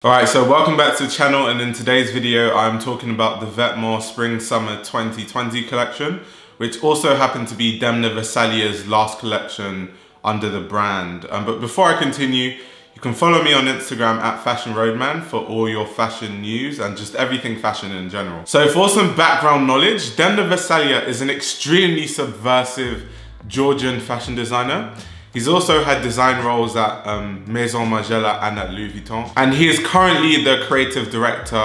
Alright, so welcome back to the channel, and in today's video I'm talking about the Vetements Spring Summer 2020 collection, which also happened to be Demna Gvasalia's last collection under the brand. But before I continue, you can follow me on Instagram at Fashion Roadman for all your fashion news and just everything fashion in general. So for some background knowledge, Demna Gvasalia is an extremely subversive Georgian fashion designer. He's also had design roles at Maison Margiela and at Louis Vuitton. And he is currently the creative director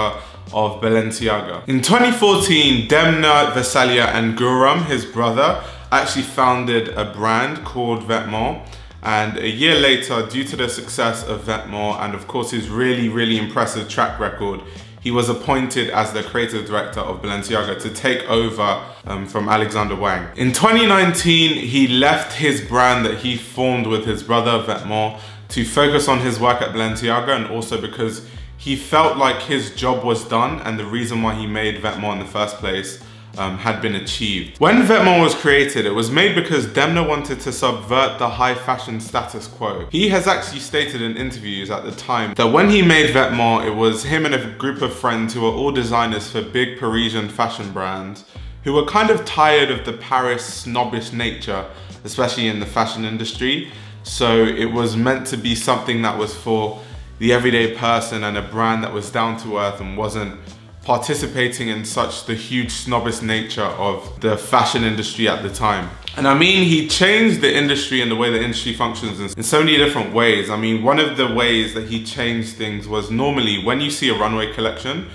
of Balenciaga. In 2014, Demna Gvasalia and Guram, his brother, actually founded a brand called Vetements. And a year later, due to the success of Vetements and of course his really impressive track record, he was appointed as the creative director of Balenciaga to take over from Alexander Wang. In 2019, he left his brand that he formed with his brother Vetements to focus on his work at Balenciaga, and also because he felt like his job was done and the reason why he made Vetements in the first place had been achieved. When Vetements was created, it was made because Demna wanted to subvert the high fashion status quo. He has actually stated in interviews at the time that when he made Vetements, it was him and a group of friends who were all designers for big Parisian fashion brands who were kind of tired of the Paris snobbish nature, especially in the fashion industry. So it was meant to be something that was for the everyday person and a brand that was down to earth and wasn't participating in such the huge snobbish nature of the fashion industry at the time. And I mean, he changed the industry and the way the industry functions in so many different ways. I mean, one of the ways that he changed things was normally when you see a runway collection,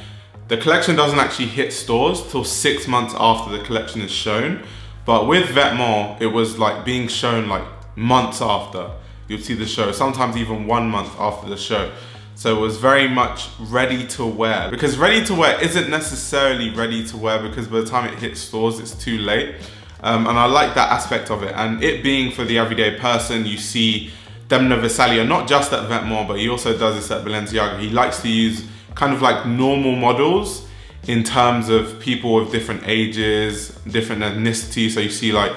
the collection doesn't actually hit stores till 6 months after the collection is shown. But with Vetements, it was like being shown like months after you'd see the show, sometimes even 1 month after the show. So it was very much ready to wear, because ready to wear isn't necessarily ready to wear because by the time it hits stores, it's too late. And I like that aspect of it. And it being for the everyday person, you see Demna Gvasalia, not just at Vetements, but he also does this at Balenciaga. He likes to use kind of like normal models in terms of people with different ages, different ethnicities. So you see like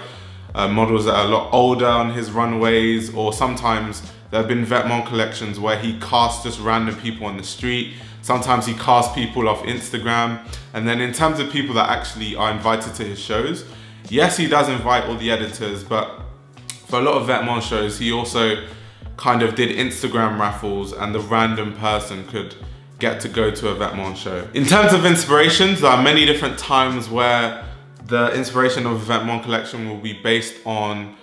models that are a lot older on his runways, or sometimes there have been Vetements collections where he casts just random people on the street. Sometimes he casts people off Instagram. And then in terms of people that actually are invited to his shows, yes, he does invite all the editors, but for a lot of Vetements shows, he also kind of did Instagram raffles and the random person could get to go to a Vetements show. In terms of inspirations, there are many different times where the inspiration of a Vetements collection will be based on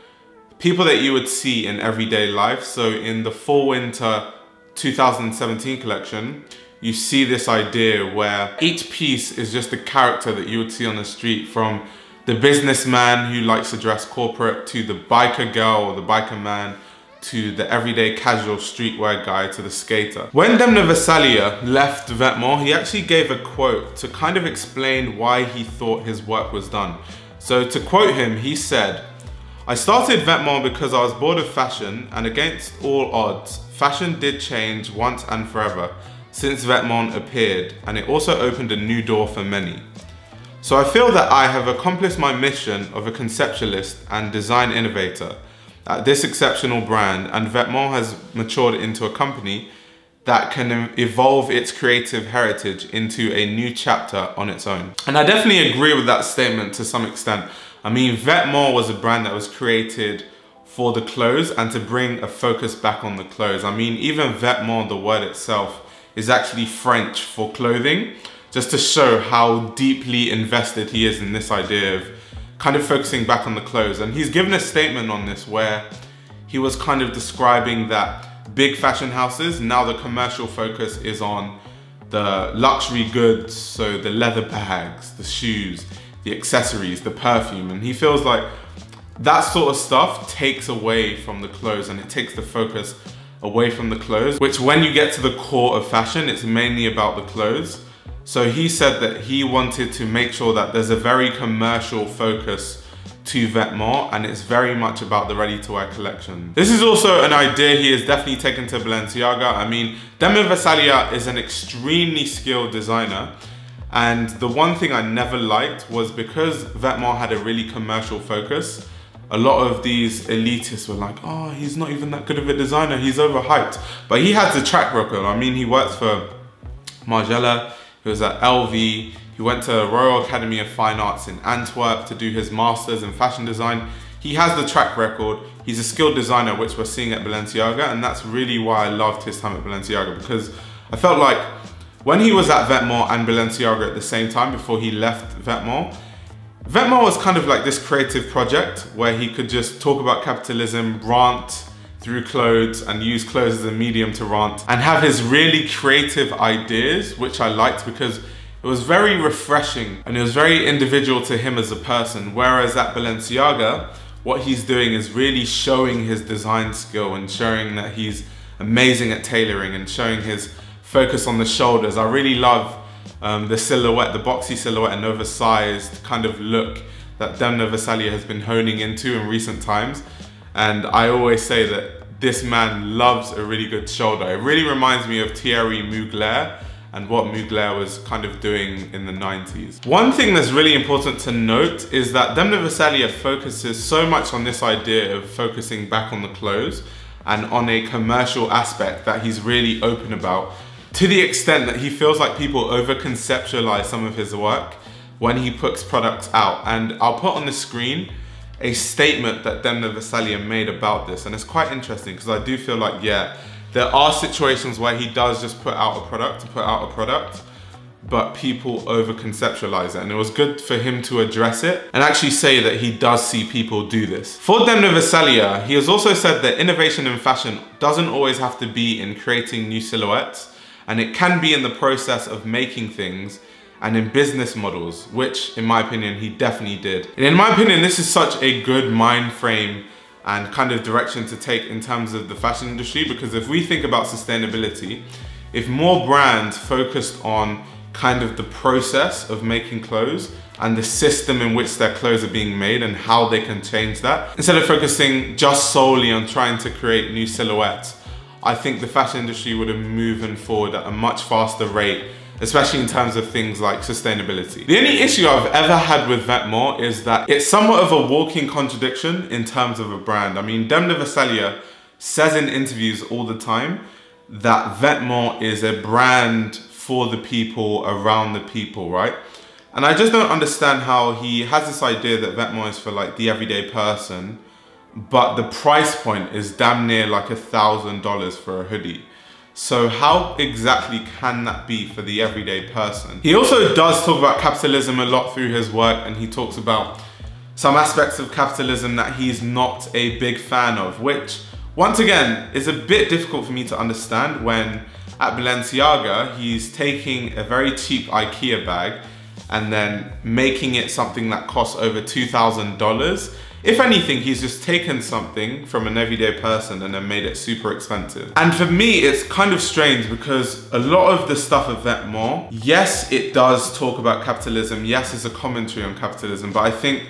people that you would see in everyday life. So in the Fall/Winter 2017 collection, you see this idea where each piece is just a character that you would see on the street, from the businessman who likes to dress corporate, to the biker girl or the biker man, to the everyday casual streetwear guy, to the skater. When Demna Gvasalia left Vetements, he actually gave a quote to kind of explain why he thought his work was done. So to quote him, he said, "I started Vetements because I was bored of fashion, and against all odds, fashion did change once and forever since Vetements appeared, and it also opened a new door for many. So I feel that I have accomplished my mission of a conceptualist and design innovator at this exceptional brand, and Vetements has matured into a company that can evolve its creative heritage into a new chapter on its own." And I definitely agree with that statement to some extent. I mean, Vetements was a brand that was created for the clothes and to bring a focus back on the clothes. I mean, even Vetements, the word itself, is actually French for clothing, just to show how deeply invested he is in this idea of kind of focusing back on the clothes. And he's given a statement on this where he was kind of describing that big fashion houses, now the commercial focus is on the luxury goods, so the leather bags, the shoes, the accessories, the perfume, and he feels like that sort of stuff takes away from the clothes and it takes the focus away from the clothes, which when you get to the core of fashion, it's mainly about the clothes. So he said that he wanted to make sure that there's a very commercial focus to Vetements, and it's very much about the ready-to-wear collection. This is also an idea he has definitely taken to Balenciaga. I mean, Demna Gvasalia is an extremely skilled designer, and the one thing I never liked was because Vetements had a really commercial focus, a lot of these elitists were like, oh, he's not even that good of a designer, he's overhyped. But he has a track record. I mean, he worked for Margiela, he was at LV, he went to Royal Academy of Fine Arts in Antwerp to do his masters in fashion design. He has the track record. He's a skilled designer, which we're seeing at Balenciaga, and that's really why I loved his time at Balenciaga, because I felt like when he was at Vetements and Balenciaga at the same time before he left Vetements was kind of like this creative project where he could just talk about capitalism, rant through clothes and use clothes as a medium to rant and have his really creative ideas, which I liked because it was very refreshing and it was very individual to him as a person. Whereas at Balenciaga, what he's doing is really showing his design skill and showing that he's amazing at tailoring and showing his focus on the shoulders. I really love the silhouette, the boxy silhouette and oversized kind of look that Demna Gvasalia has been honing into in recent times. And I always say that this man loves a really good shoulder. It really reminds me of Thierry Mugler and what Mugler was kind of doing in the 90s. One thing that's really important to note is that Demna Gvasalia focuses so much on this idea of focusing back on the clothes and on a commercial aspect that he's really open about, to the extent that he feels like people over-conceptualize some of his work when he puts products out. And I'll put on the screen a statement that Demna Gvasalia made about this, and it's quite interesting because I do feel like, yeah, there are situations where he does just put out a product to put out a product, but people over-conceptualize it, and it was good for him to address it and actually say that he does see people do this. For Demna Gvasalia, he has also said that innovation in fashion doesn't always have to be in creating new silhouettes, and it can be in the process of making things and in business models, which in my opinion, he definitely did. And in my opinion, this is such a good mind frame and kind of direction to take in terms of the fashion industry, because if we think about sustainability, if more brands focused on kind of the process of making clothes and the system in which their clothes are being made and how they can change that, instead of focusing just solely on trying to create new silhouettes, I think the fashion industry would have moved forward at a much faster rate, especially in terms of things like sustainability. The only issue I've ever had with Vetements is that it's somewhat of a walking contradiction in terms of a brand. I mean, Demna Gvasalia says in interviews all the time that Vetements is a brand for the people, around the people, right? And I just don't understand how he has this idea that Vetements is for like the everyday person, but the price point is damn near like $1,000 for a hoodie. So how exactly can that be for the everyday person? He also does talk about capitalism a lot through his work, and he talks about some aspects of capitalism that he's not a big fan of, which once again is a bit difficult for me to understand when at Balenciaga he's taking a very cheap IKEA bag and then making it something that costs over $2,000. If anything, he's just taken something from an everyday person and then made it super expensive. And for me, it's kind of strange because a lot of the stuff of Vetements, yes, it does talk about capitalism. Yes, it's a commentary on capitalism. But I think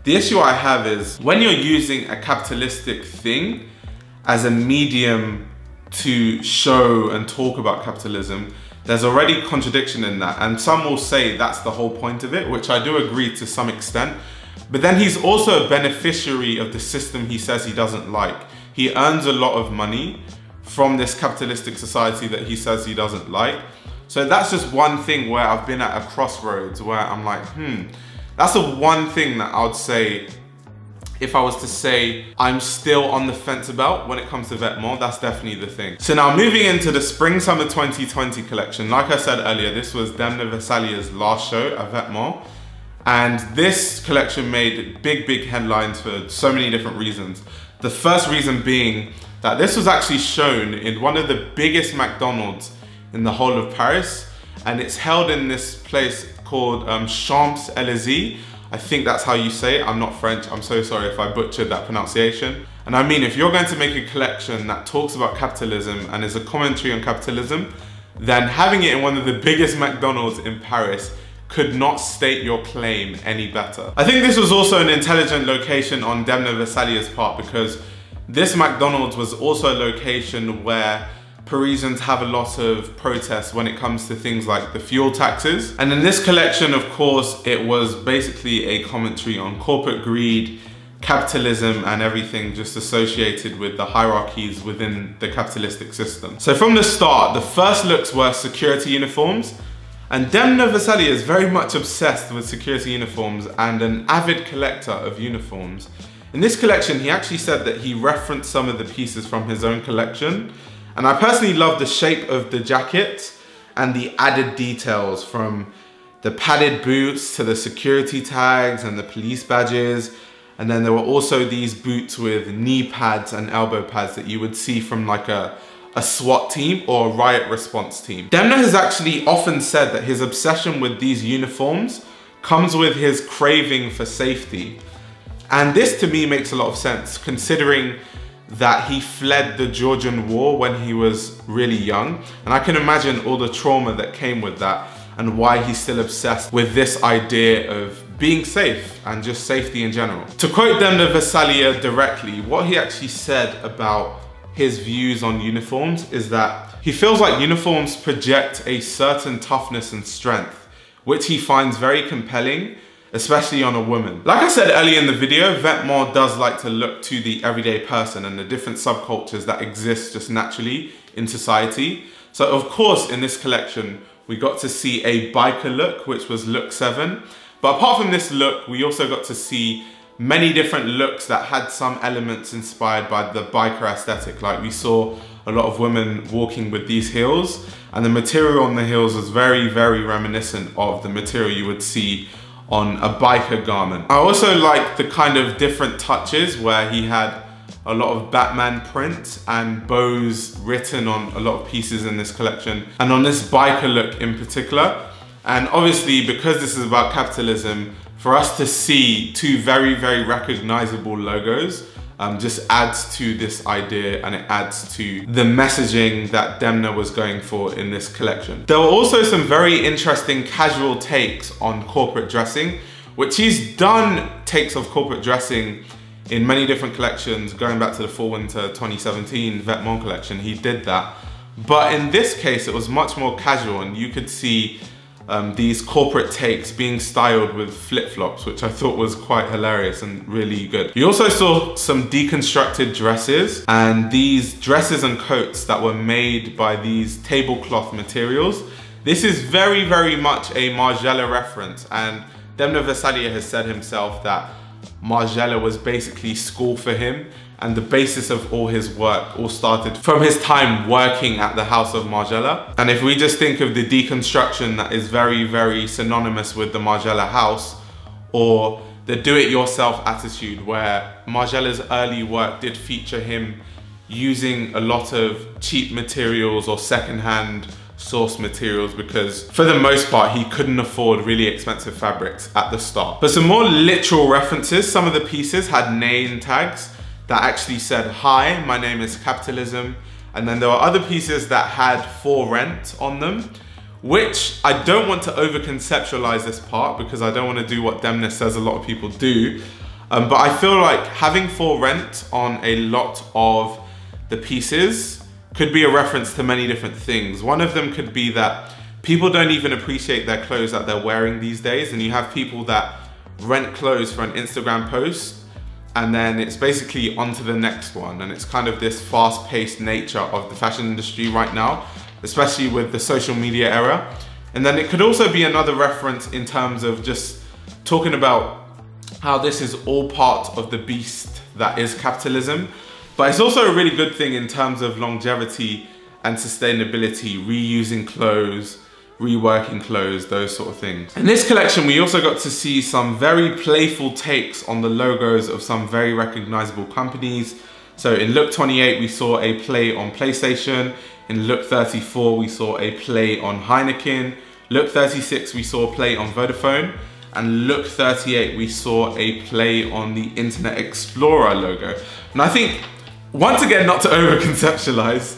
the issue I have is when you're using a capitalistic thing as a medium to show and talk about capitalism, there's already contradiction in that. And some will say that's the whole point of it, which I do agree to some extent. But then he's also a beneficiary of the system he says he doesn't like. He earns a lot of money from this capitalistic society that he says he doesn't like. So that's just one thing where I've been at a crossroads where I'm like, that's the one thing that I would say, if I was to say I'm still on the fence about when it comes to Vetements, that's definitely the thing. So now moving into the Spring Summer 2020 collection, like I said earlier, this was Demna Gvasalia's last show at Vetements. And this collection made big headlines for so many different reasons. The first reason being that this was actually shown in one of the biggest McDonald's in the whole of Paris. And it's held in this place called Champs-Élysées. I think that's how you say it. I'm not French. I'm so sorry if I butchered that pronunciation. And I mean, if you're going to make a collection that talks about capitalism and is a commentary on capitalism, then having it in one of the biggest McDonald's in Paris could not state your claim any better. I think this was also an intelligent location on Demna Gvasalia's part, because this McDonald's was also a location where Parisians have a lot of protests when it comes to things like the fuel taxes. And in this collection, of course, it was basically a commentary on corporate greed, capitalism and everything just associated with the hierarchies within the capitalistic system. So from the start, the first looks were security uniforms, and Demna Gvasalia is very much obsessed with security uniforms and an avid collector of uniforms. In this collection, he actually said that he referenced some of the pieces from his own collection, and I personally love the shape of the jacket and the added details, from the padded boots to the security tags and the police badges. And then there were also these boots with knee pads and elbow pads that you would see from like a SWAT team or a riot response team. Demna has actually often said that his obsession with these uniforms comes with his craving for safety. And this to me makes a lot of sense, considering that he fled the Georgian War when he was really young. And I can imagine all the trauma that came with that and why he's still obsessed with this idea of being safe and just safety in general. To quote Demna Gvasalia directly, what he actually said about his views on uniforms is that he feels like uniforms project a certain toughness and strength, which he finds very compelling, especially on a woman. Like I said earlier in the video, Vetements does like to look to the everyday person and the different subcultures that exist just naturally in society. So of course, in this collection, we got to see a biker look, which was look 7. But apart from this look, we also got to see many different looks that had some elements inspired by the biker aesthetic. Like we saw a lot of women walking with these heels, and the material on the heels was very, very reminiscent of the material you would see on a biker garment. I also like the kind of different touches where he had a lot of Batman prints and bows written on a lot of pieces in this collection, and on this biker look in particular. And obviously, because this is about capitalism, for us to see two very, very recognizable logos just adds to this idea, and it adds to the messaging that Demna was going for in this collection. There were also some very interesting casual takes on corporate dressing, which he's done takes of corporate dressing in many different collections, going back to the Fall/Winter 2017 Vetements collection. He did that. But in this case, it was much more casual, and you could see these corporate takes being styled with flip-flops, which I thought was quite hilarious and really good. You also saw some deconstructed dresses, and these dresses and coats that were made by these tablecloth materials. This is very, very much a Margiela reference, and Demna Gvasalia has said himself that Margiela was basically school for him, and the basis of all his work all started from his time working at the house of Margiela. And if we just think of the deconstruction that is very, very synonymous with the Margiela house, or the do-it-yourself attitude, where Margiela's early work did feature him using a lot of cheap materials or secondhand source materials, because for the most part he couldn't afford really expensive fabrics at the start. For some more literal references, some of the pieces had name tags that actually said, "Hi, my name is capitalism." And then there were other pieces that had "for rent" on them, which I don't want to over conceptualize this part, because I don't want to do what Demna says a lot of people do. But I feel like having "for rent" on a lot of the pieces could be a reference to many different things. One of them could be that people don't even appreciate their clothes that they're wearing these days, and you have people that rent clothes for an Instagram post, and then it's basically on to the next one. And it's kind of this fast-paced nature of the fashion industry right now, especially with the social media era. And then it could also be another reference in terms of just talking about how this is all part of the beast that is capitalism. But it's also a really good thing in terms of longevity and sustainability, reusing clothes, reworking clothes, those sort of things. In this collection, we also got to see some very playful takes on the logos of some very recognizable companies. So in look 28, we saw a play on PlayStation. In look 34, we saw a play on Heineken. Look 36, we saw a play on Vodafone. And look 38, we saw a play on the Internet Explorer logo. And I think, once again, not to over conceptualize,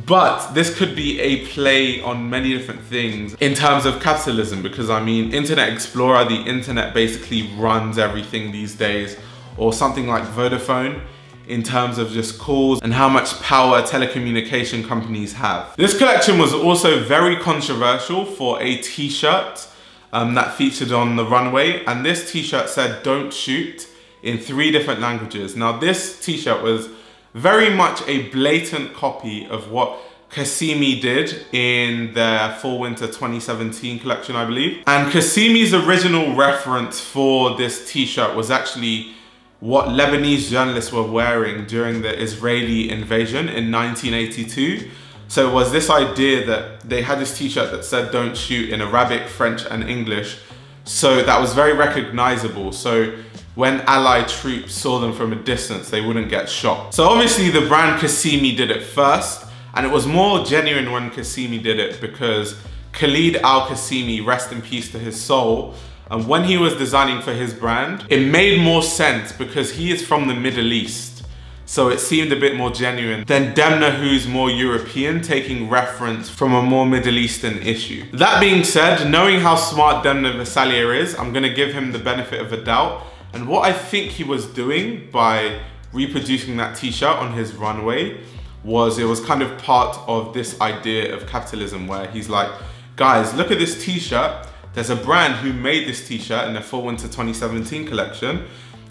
but this could be a play on many different things in terms of capitalism, because I mean, Internet Explorer, the internet basically runs everything these days, or something like Vodafone in terms of just calls and how much power telecommunication companies have. This collection was also very controversial for a t-shirt that featured on the runway, and this t-shirt said, "Don't shoot, in 3 different languages. Now this t-shirt was very much a blatant copy of what Cassimi did in their Fall/Winter 2017 collection, I believe. And Cassimi's original reference for this t-shirt was actually what Lebanese journalists were wearing during the Israeli invasion in 1982. So it was this idea that they had this t-shirt that said "Don't shoot" in Arabic, French and English. So that was very recognizable. So when Allied troops saw them from a distance, they wouldn't get shot. So obviously the brand Cassimi did it first, and it was more genuine when Cassimi did it because Khalid Al-Qassimi, rest in peace to his soul, and when he was designing for his brand, it made more sense because he is from the Middle East. So it seemed a bit more genuine than Demna, who's more European, taking reference from a more Middle Eastern issue. That being said, knowing how smart Demna Gvasalia is, I'm gonna give him the benefit of a doubt. And what I think he was doing by reproducing that t-shirt on his runway was it was kind of part of this idea of capitalism where he's like, guys, look at this t-shirt. There's a brand who made this t-shirt in the Fall/Winter 2017 collection.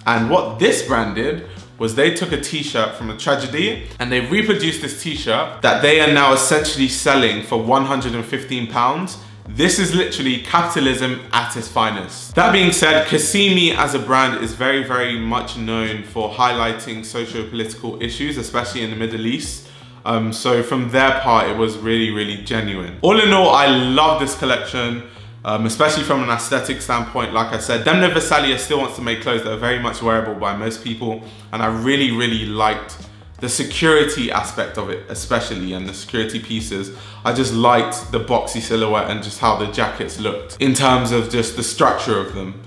And what this brand did was they took a t-shirt from a tragedy and they reproduced this t-shirt that they are now essentially selling for £115. This is literally capitalism at its finest. That being said, Cassimi as a brand is very, very much known for highlighting socio-political issues, especially in the Middle East. So from their part, it was really, really genuine. All in all, I love this collection, especially from an aesthetic standpoint. Like I said, Demna Gvasalia still wants to make clothes that are very much wearable by most people. And I really, really liked the security aspect of it, especially, and the security pieces. I just liked the boxy silhouette and just how the jackets looked in terms of just the structure of them.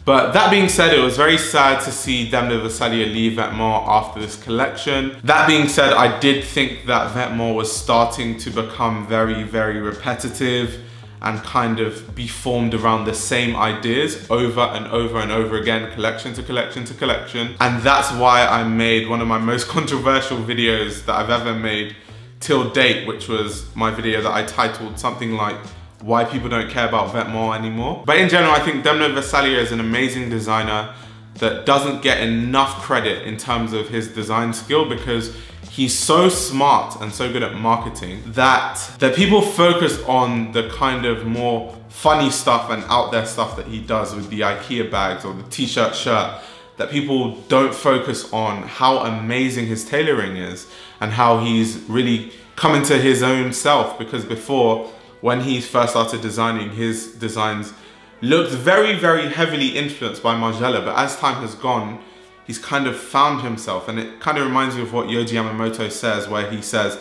But that being said, it was very sad to see Demna Gvasalia leave Vetements after this collection. That being said, I did think that Vetements was starting to become very, very repetitive and kind of be formed around the same ideas over and over and over again, collection to collection to collection. And that's why I made one of my most controversial videos that I've ever made till date, which was my video that I titled something like "Why People Don't Care About Vetements Anymore." But in general, I think Demna Gvasalia is an amazing designer that doesn't get enough credit in terms of his design skill because he's so smart and so good at marketing that people focus on the kind of more funny stuff and out there stuff that he does with the IKEA bags or the t-shirt shirt, that people don't focus on how amazing his tailoring is and how he's really come into his own self. Because before, when he first started designing, his designs looked very, very heavily influenced by Margiela, but as time has gone, he's kind of found himself. And it kind of reminds me of what Yohji Yamamoto says, where he says,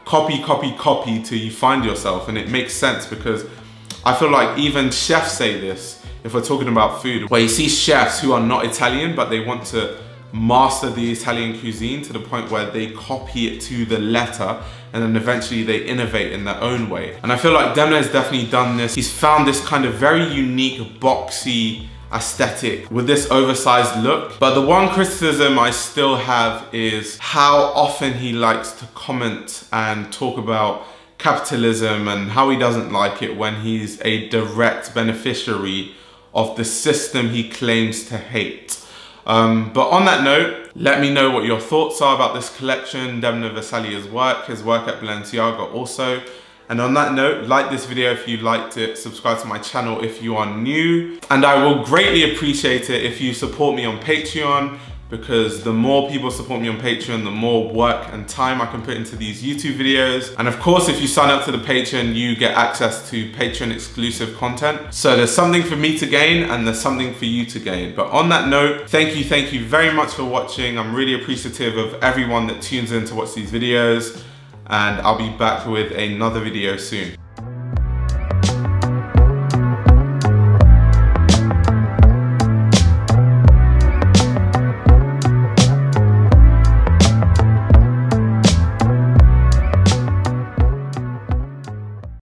copy, copy, copy till you find yourself. And it makes sense because I feel like even chefs say this, if we're talking about food, where you see chefs who are not Italian, but they want to master the Italian cuisine to the point where they copy it to the letter and then eventually they innovate in their own way. And I feel like Demna has definitely done this. He's found this kind of very unique, boxy aesthetic with this oversized look. But the one criticism I still have is how often he likes to comment and talk about capitalism and how he doesn't like it when he's a direct beneficiary of the system he claims to hate. But on that note, let me know what your thoughts are about this collection, Demna Gvasalia's work, his work at Balenciaga also. And on that note, like this video if you liked it, subscribe to my channel if you are new. And I will greatly appreciate it if you support me on Patreon, because the more people support me on Patreon, the more work and time I can put into these YouTube videos. And of course, if you sign up to the Patreon, you get access to Patreon exclusive content. So there's something for me to gain and there's something for you to gain. But on that note, thank you very much for watching. I'm really appreciative of everyone that tunes in to watch these videos, and I'll be back with another video soon.